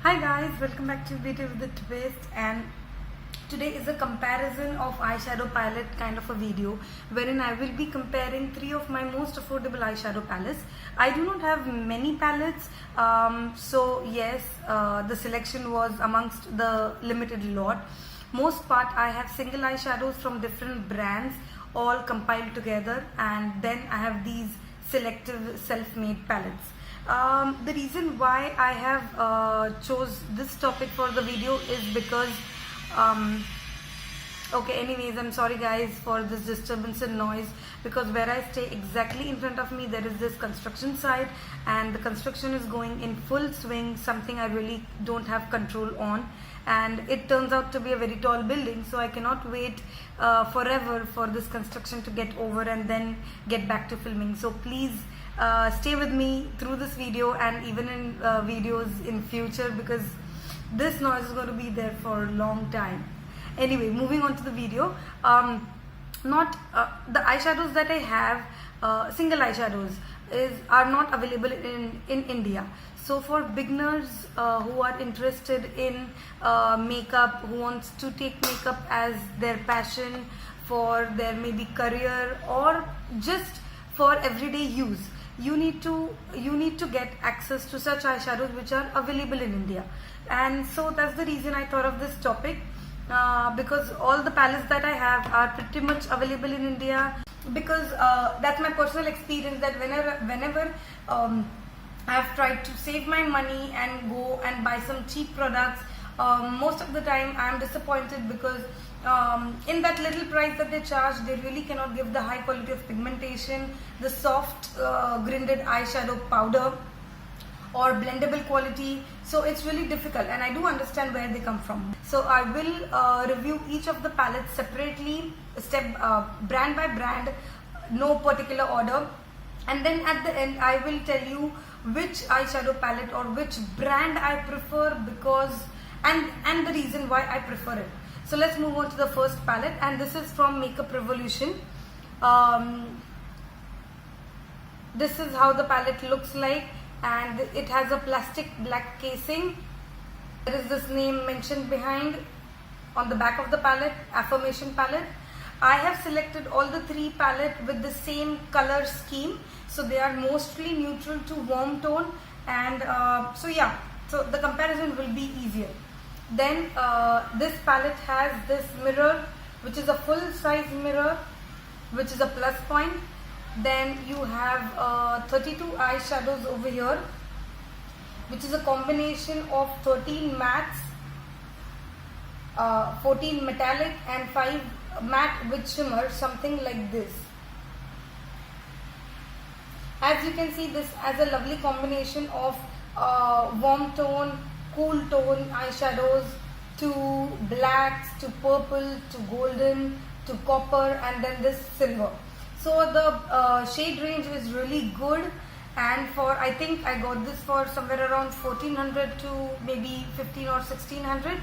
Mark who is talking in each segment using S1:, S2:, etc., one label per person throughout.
S1: Hi guys, welcome back to Beauty with the Twist, and today is a comparison of eyeshadow palette kind of a video wherein I will be comparing three of my most affordable eyeshadow palettes. I do not have many palettes, so yes, the selection was amongst the limited lot. Most part I have single eyeshadows from different brands all compiled together, and then I have these selective self-made palettes. The reason why I have chose this topic for the video is because okay, anyways, I'm sorry guys for this disturbance and noise, because where I stay exactly in front of me there is this construction site, and the construction is going in full swing, something I really don't have control on, and it turns out to be a very tall building, so I cannot wait forever for this construction to get over and then get back to filming. So please stay with me through this video and even in videos in future, because this noise is going to be there for a long time. Anyway, moving on to the video. The eyeshadows that I have, single eyeshadows, are not available in India. So for beginners who are interested in makeup, who wants to take makeup as their passion for their maybe career or just for everyday use, you need to get access to such eyeshadows which are available in India. And so that's the reason I thought of this topic, because all the palettes that I have are pretty much available in India, because that's my personal experience, that whenever I have tried to save my money and go and buy some cheap products, most of the time I am disappointed, because in that little price that they charge, they really cannot give the high quality of pigmentation, the soft grinded eyeshadow powder or blendable quality. So it's really difficult, and I do understand where they come from. So I will review each of the palettes separately, brand by brand, no particular order, and then at the end I will tell you which eyeshadow palette or which brand I prefer, because and the reason why I prefer it. So let's move on to the first palette, and this is from Makeup Revolution. This is how the palette looks like, and it has a plastic black casing. There is this name mentioned behind on the back of the palette, Affirmation palette. I have selected all the three palettes with the same color scheme, so they are mostly neutral to warm tone, and so yeah, so the comparison will be easier. Then this palette has this mirror, which is a full size mirror, which is a plus point. Then you have 32 eyeshadows over here, which is a combination of 13 mattes, 14 metallic and 5 matte with shimmer, something like this. As you can see, this has a lovely combination of warm tone, cool tone eyeshadows, to blacks, to purple, to golden, to copper, and then this silver. So the shade range is really good, and I think I got this for somewhere around 1400 to maybe 15 or 1600.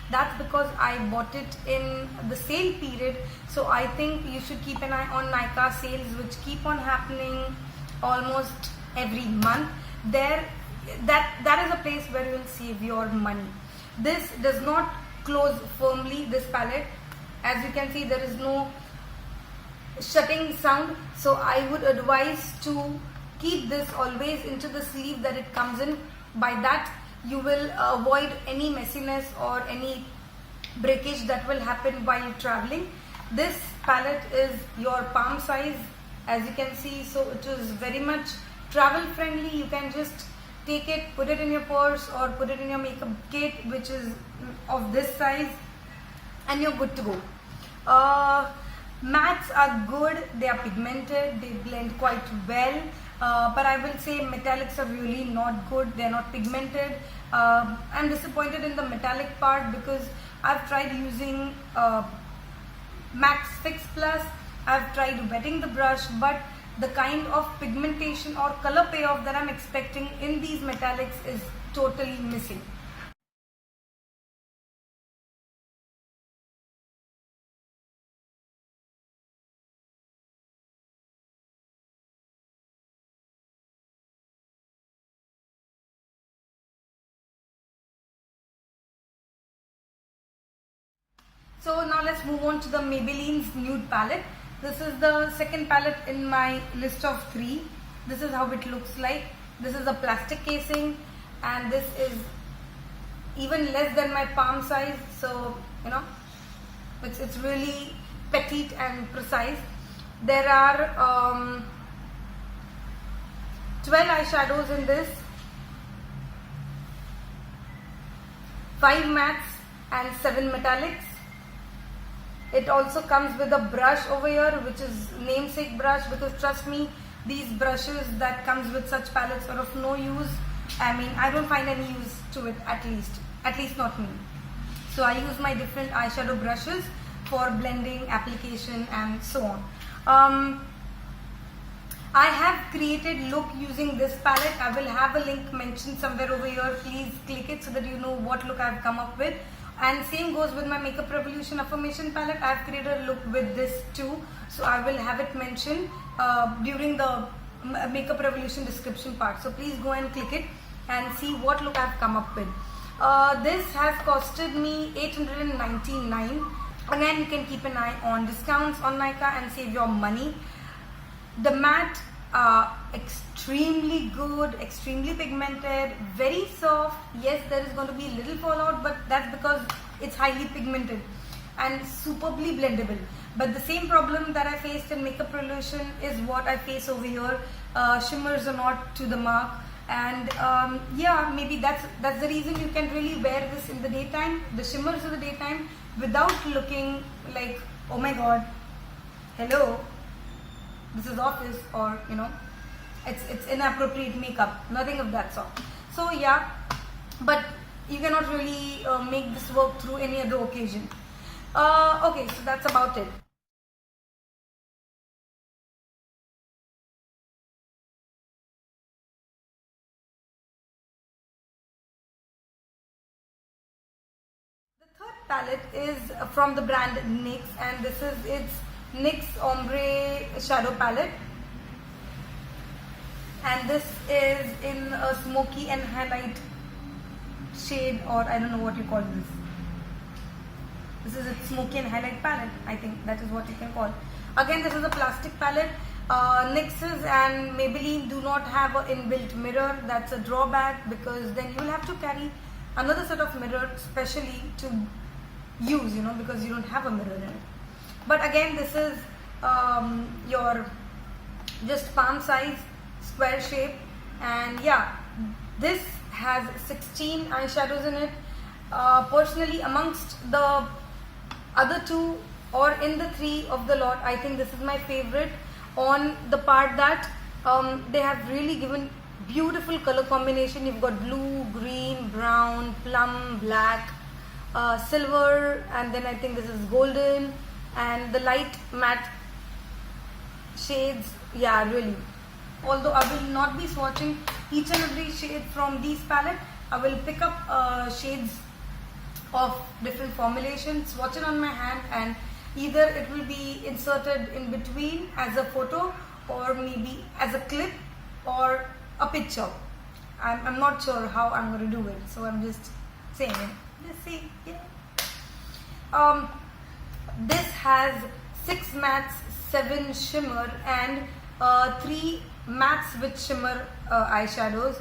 S1: That's because I bought it in the sale period. So I think you should keep an eye on NYX sales, which keep on happening almost every month. That is a place where you will save your money. This does not close firmly, this palette. As you can see, there is no shutting sound, so I would advise to keep this always into the sleeve that it comes in. By that you will avoid any messiness or any breakage that will happen while traveling. This palette is your palm size, as you can see, so it is very much travel friendly. You can just take it, put it in your purse or put it in your makeup kit, which is of this size, and you're good to go. Mattes are good, they are pigmented, they blend quite well, but I will say metallics are really not good, they are not pigmented. I'm disappointed in the metallic part, because I've tried using Max Fix Plus, I've tried wetting the brush, but the kind of pigmentation or color payoff that I'm expecting in these metallics is totally missing. So now let's move on to the Maybelline's Nude palette. This is the second palette in my list of 3. This is how it looks like. This is a plastic casing, and this is even less than my palm size, so you know it's really petite and precise. There are 12 eyeshadows in this, 5 mattes and 7 metallics. It also comes with a brush over here, which is namesake brush, because trust me, these brushes that comes with such palettes are of no use. I mean, I don't find any use to it, at least not me. So I use my different eyeshadow brushes for blending, application and so on. I have created look using this palette. I will have a link mentioned somewhere over here. Please click it so that you know what look I have come up with. And same goes with my Makeup Revolution Affirmation palette. I have created a look with this too. So I will have it mentioned during the Makeup Revolution description part. So please go and click it and see what look I have come up with. This has costed me $899. Again, you can keep an eye on discounts on Nykaa and save your money. The matte are extremely good, extremely pigmented, very soft. Yes, there is going to be a little fallout, but that's because it's highly pigmented and superbly blendable. But the same problem that I faced in Makeup Revolution is what I face over here. Shimmers are not to the mark, and yeah, maybe that's the reason you can really wear this in the daytime, the shimmers in the daytime, without looking like, oh my god, hello, this is office, or you know, it's inappropriate makeup, nothing of that sort. So yeah, but you cannot really make this work through any other occasion. Okay, so that's about it. The third palette is from the brand NYX, and this is its NYX Ombre Shadow Palette, and this is in a Smoky and Highlight shade, or I don't know what you call this. This is its Smoky and Highlight palette. I think that is what you can call. Again, this is a plastic palette. NYX's and Maybelline do not have an inbuilt mirror. That's a drawback, because then you will have to carry another set of mirror specially to use, you know, because you don't have a mirror in it. But again, this is your just palm size square shape, and yeah, this has 16 eyeshadows in it. Personally, amongst the other 2 or in the 3 of the lot, I think this is my favorite, on the part that they have really given beautiful color combination. You've got blue, green, brown, plum, black, silver, and then I think this is golden, and the light matte shades. Yeah, really. Although I will not be swatching each and every shade from these palette, I will pick up shades of different formulations, swatch it on my hand, and either it will be inserted in between as a photo, or maybe as a clip or a picture. I'm not sure how I'm going to do it, so I'm just saying it. Let's see. Yeah. This has 6 mattes, 7 shimmer, and 3 mattes with shimmer eyeshadows.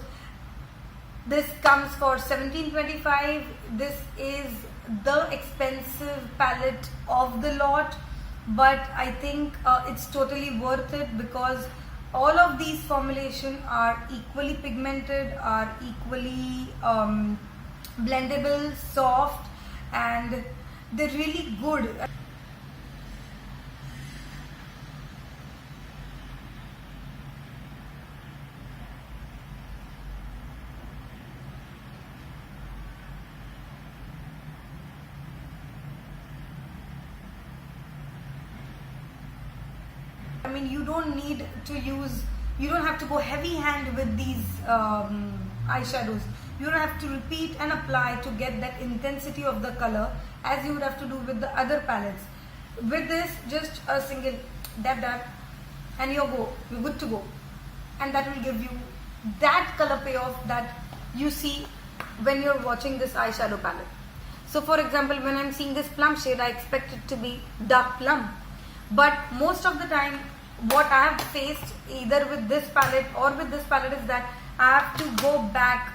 S1: This comes for $17.25. This is the expensive palette of the lot, but I think it's totally worth it, because all of these formulations are equally pigmented, are equally blendable, soft, and they're really good. I mean, you don't need to use, you don't have to go heavy hand with these eyeshadows. You don't have to repeat and apply to get that intensity of the color as you would have to do with the other palettes. With this, just a single dab, and you're good to go. And that will give you that color payoff that you see when you're watching this eyeshadow palette. So for example, when I'm seeing this plum shade, I expect it to be dark plum. But most of the time, what I have faced either with this palette or with this palette is that I have to go back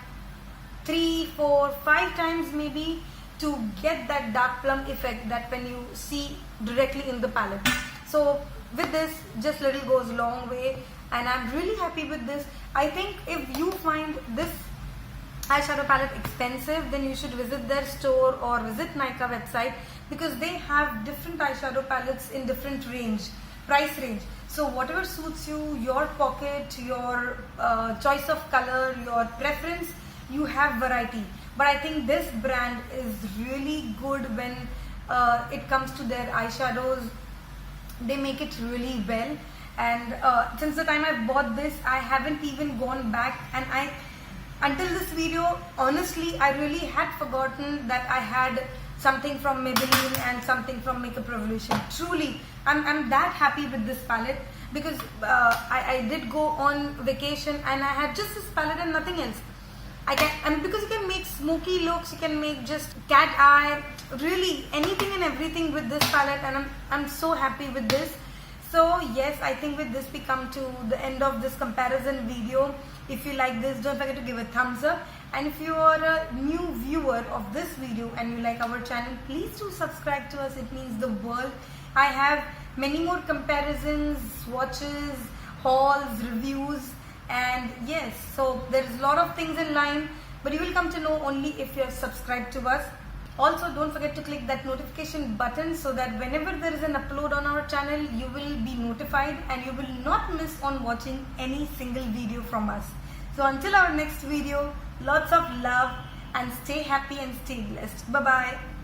S1: 3, 4, 5 times maybe to get that dark plum effect that when you see directly in the palette. So with this, just little goes long way, and I'm really happy with this. I think if you find this eyeshadow palette expensive, then you should visit their store or visit Nykaa website, because they have different eyeshadow palettes in different price range. So whatever suits you, your pocket, your choice of color, your preference, you have variety. But I think this brand is really good when it comes to their eyeshadows. They make it really well, and since the time I bought this, I haven't even gone back, and until this video, honestly, I really had forgotten that I had something from Maybelline and something from Makeup Revolution. Truly, I'm that happy with this palette, because I did go on vacation and I had just this palette and nothing else. And because you can make smoky looks, you can make just cat eye, really anything and everything with this palette, and I'm so happy with this. So yes, I think with this we come to the end of this comparison video. If you like this, don't forget to give a thumbs up, and if you are a new viewer of this video and you like our channel, please do subscribe to us. It means the world. I have many more comparisons, swatches, hauls, reviews, and yes, so there's a lot of things in line, but you will come to know only if you have subscribed to us. Also, don't forget to click that notification button so that whenever there is an upload on our channel, you will be notified and you will not miss on watching any single video from us. So until our next video, lots of love and stay happy and stay blessed. Bye bye.